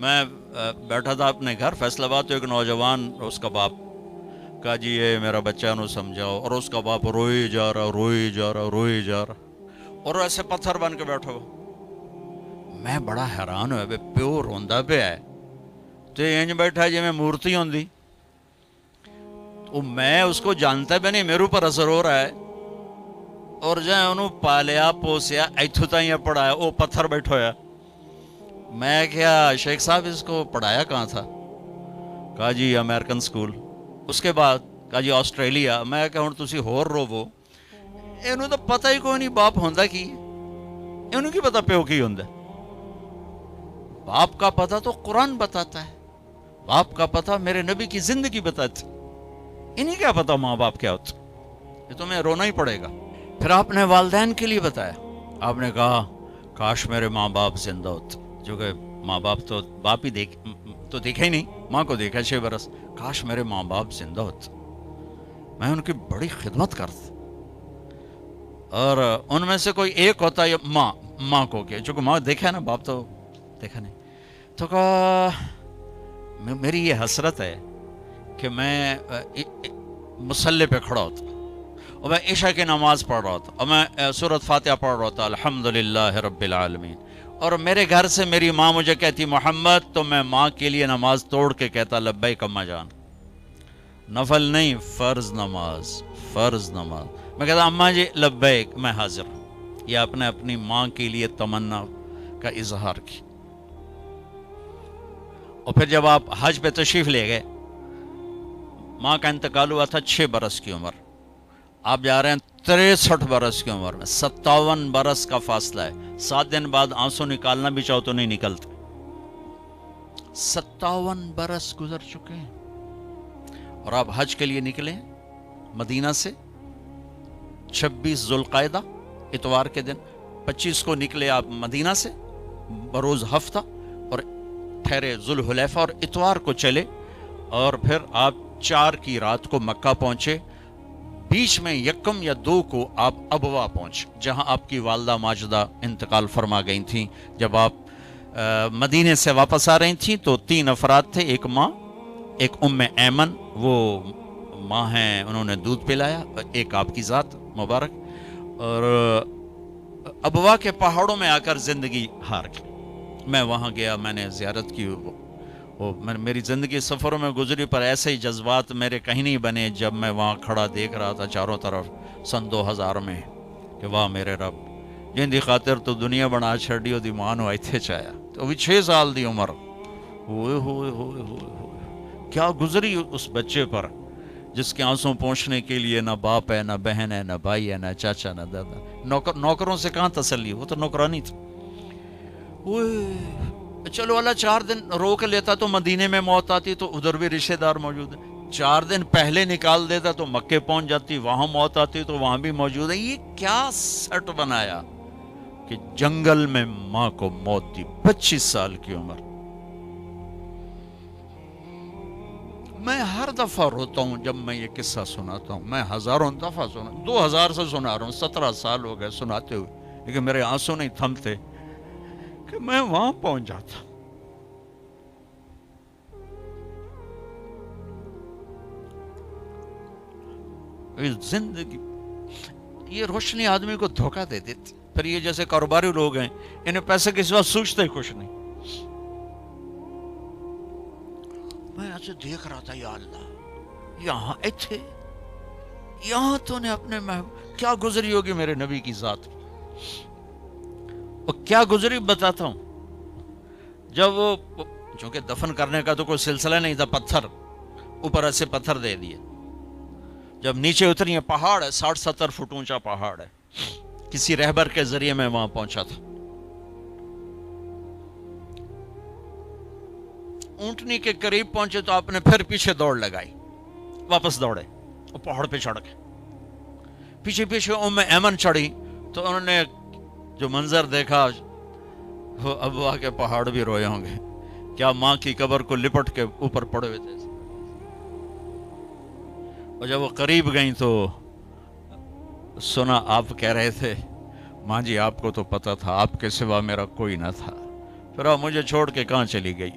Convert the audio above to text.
میں بیٹھا تھا اپنے گھر فیصل آباد، تو ایک نوجوان اس کا باپ کہا جی یہ میرا بچہ انہوں سمجھاؤ، اور اس کا باپ روئی جا رہا روئی جا رہا اور ایسے پتھر بن کے بیٹھا ہوا۔ میں بڑا حیران ہوا، پیو روندا پہ ہے تو انج بیٹھا جی میں مورتی ہوندی، تو میں اس کو جانتا بھی نہیں، میرے اوپر اثر ہو رہا ہے، اور جائیں انہوں پالیا پوسیا ایتھو تائیں پڑھایا، وہ پتھر بیٹھا ہوا۔ میں کیا شیخ صاحب اس کو پڑھایا کہاں تھا؟ کہا جی امریکن سکول۔ اس کے بعد کہا جی آسٹریلیا۔ میں کہا ہوں تسی ہور روو، انہوں تو پتہ ہی کوئی نہیں باپ ہوندا کی، انہوں کی پتہ پیو کی ہوندا۔ باپ کا پتہ تو قرآن بتاتا ہے، باپ کا پتہ میرے نبی کی زندگی بتاتی، انہیں کیا پتہ ماں باپ کیا ہوتا؟ یہ تمہیں رونا ہی پڑے گا۔ پھر آپ نے والدین کے لیے بتایا، آپ نے کہا کاش میرے ماں باپ زندہ ہوتے، جو کہ ماں باپ تو باپ ہی تو دیکھا ہی نہیں، ماں کو دیکھا 6 برس، کاش میرے ماں باپ زندہ ہوتے، میں ان کی بڑی خدمت کرتا، اور ان میں سے کوئی ایک ہوتا ہے ماں کو کہ چونکہ ماں دیکھا ہے نا، باپ تو دیکھا نہیں۔ تو کہا میری یہ حسرت ہے کہ میں مصلی پہ کھڑا ہوتا اور میں عشاء کی نماز پڑھ رہا ہوتا اور میں سورۃ فاتحہ پڑھ رہا ہوتا الحمدللہ رب العالمین، اور میرے گھر سے میری ماں مجھے کہتی محمد، تو میں ماں کے لیے نماز توڑ کے کہتا لبیک اماں جان، نفل نہیں فرض نماز، فرض نماز۔ میں کہتا اماں جی لبیک، میں حاضر ہوں۔ یہ اپنے اپنی ماں کے لیے تمنا کا اظہار کی۔ اور پھر جب آپ حج پہ تشریف لے گئے، ماں کا انتقال ہوا تھا 6 برس کی عمر، آپ جا رہے ہیں 63 برس کی عمر میں، 57 برس کا فاصلہ ہے، 7 دن بعد آنسو نکالنا بھی چاہو تو نہیں نکلتے۔ 57 برس گزر چکے ہیں، اور آپ حج کے لیے نکلے مدینہ سے 26 ذوالقعدہ اتوار کے دن، 25 کو نکلے آپ مدینہ سے بروز ہفتہ، اور ٹھہرے ذوالحلیفہ اور اتوار کو چلے، اور پھر آپ 4 کی رات کو مکہ پہنچے۔ بیچ میں 1 یا 2 کو آپ ابوا پہنچے، جہاں آپ کی والدہ ماجدہ انتقال فرما گئی تھیں۔ جب آپ مدینے سے واپس آ رہی تھیں تو 3 افراد تھے، ایک ماں، ایک ام ایمن، وہ ماں ہیں انہوں نے دودھ پلایا، ایک آپ کی ذات مبارک، اور ابوا کے پہاڑوں میں آ کر زندگی ہار گئی۔ میں وہاں گیا، میں نے زیارت کی، میری زندگی سفروں میں گزری، پر ایسے ہی جذبات میرے کہیں نہیں بنے جب میں وہاں کھڑا دیکھ رہا تھا چاروں طرف سن 2000 میں کہ واہ میرے رب، جن دی خاطر تو دنیا بنا چھڑی دی ماں نو ایتھے چایا، تو ابھی 6 سال دی عمر، ہوئے ہوئے ہوئے ہوئے ہوئے کیا گزری اس بچے پر جس کے آنسوں پہنچنے کے لیے نہ باپ ہے، نہ بہن ہے، نہ بھائی ہے، نہ چاچا، نہ دادا۔ نوکروں سے کہاں تسلی، وہ تو نوکرانی تھی۔ چلو اللہ 4 دن روک لیتا تو مدینے میں موت آتی، تو ادھر بھی رشتہ دار موجود ہیں، 4 دن پہلے نکال دیتا تو مکے پہنچ جاتی، وہاں موت آتی تو وہاں بھی موجود ہے۔ یہ کیا سٹ بنایا کہ جنگل میں ماں کو موت دی، 25 سال کی عمر۔ میں ہر دفعہ روتا ہوں جب میں یہ قصہ سناتا ہوں، میں ہزاروں دفعہ 2000 سے سنا رہا ہوں، 17 سال ہو گئے سناتے ہوئے، لیکن میرے آنسو نہیں تھمتے کہ میں وہاں پہنچ جاتا۔ زندگی یہ روشنی آدمی کو دھوکہ دے دیتی، پھر یہ جیسے کاروباری لوگ ہیں، انہیں پیسے کے سوا سوچتے ہی کچھ نہیں۔ میں ایسے دیکھ رہا تھا، یا اللہ یہاں ایتھے، یہاں تو نے اپنے کیا گزری ہوگی میرے نبی کی ذات، اور کیا گزری بتاتا ہوں۔ جب وہ چونکہ دفن کرنے کا تو کوئی سلسلہ نہیں تھا، پتھر اوپر ایسے پتھر دے دیے، جب نیچے اتری ہیں، پہاڑ ہے 60-70 فٹ اونچا پہاڑ ہے، کسی رہبر کے ذریعے میں وہاں پہنچا تھا۔ اونٹنی کے قریب پہنچے تو آپ نے پھر پیچھے دوڑ لگائی، واپس دوڑے اور پہاڑ پہ چڑھ گئے، پیچھے پیچھے ام ایمن چڑھی، تو انہوں نے جو منظر دیکھا، وہ ابوا کے پہاڑ بھی روئے ہوں گے، کیا ماں کی قبر کو لپٹ کے اوپر پڑے ہوئے تھے۔ اور جب وہ قریب گئیں تو سنا آپ کہہ رہے تھے ماں جی آپ کو تو پتا تھا آپ کے سوا میرا کوئی نہ تھا، پھر آپ مجھے چھوڑ کے کہاں چلی گئی۔